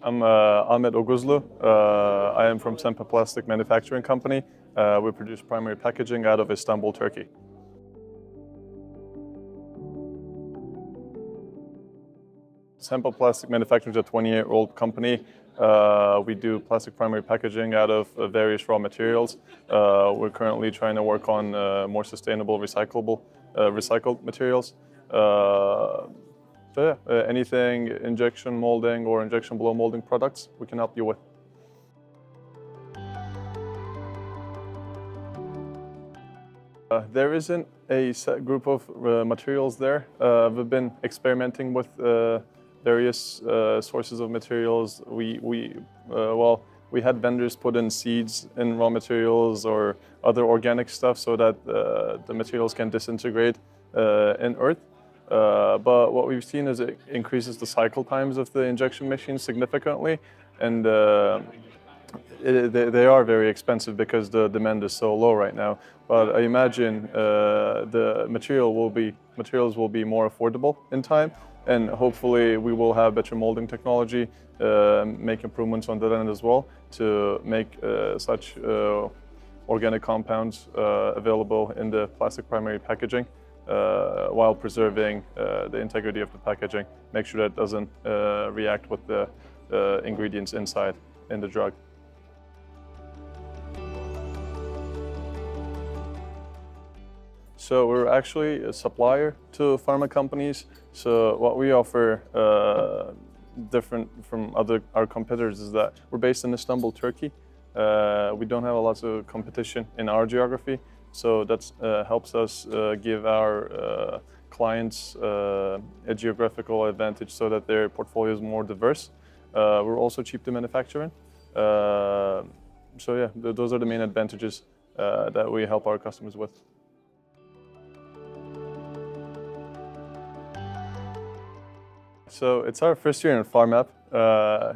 I'm Ahmet Oguzlu. I am from Sen Pa Plastic Manufacturing company. We produce primary packaging out of Istanbul, Turkey. Sen Pa Plastic Manufacturing is a 28-year-old company. We do plastic primary packaging out of various raw materials. We're currently trying to work on more sustainable, recycled materials. So yeah, anything injection molding or injection blow molding products, we can help you with. There isn't a set group of materials there. We've been experimenting with various sources of materials. We had vendors put in seeds in raw materials or other organic stuff so that the materials can disintegrate in earth. But what we've seen is it increases the cycle times of the injection machines significantly, and they are very expensive because the demand is so low right now. But I imagine the materials will be more affordable in time, and hopefully we will have better molding technology, make improvements on that end as well to make such organic compounds available in the plastic primary packaging. While preserving the integrity of the packaging, make sure that it doesn't react with the ingredients inside in the drug. So we're actually a supplier to pharma companies. So what we offer different from our competitors is that we're based in Istanbul, Turkey. We don't have a lot of competition in our geography. So that helps us give our clients a geographical advantage so that their portfolio is more diverse. We're also cheap to manufacture in. So yeah, those are the main advantages that we help our customers with. So it's our first year in PHARMAP.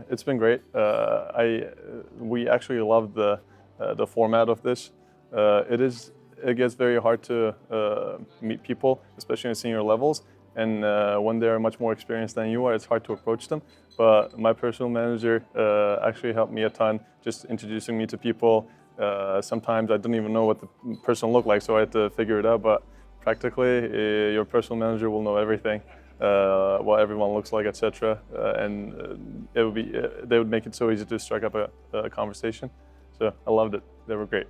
It's been great. We actually love the format of this. It gets very hard to meet people, especially in senior levels. And when they're much more experienced than you are, it's hard to approach them. But my personal manager actually helped me a ton, just introducing me to people. Sometimes I didn't even know what the person looked like, so I had to figure it out. But practically, your personal manager will know everything, what everyone looks like, etc. And they would make it so easy to strike up a conversation. So I loved it. They were great.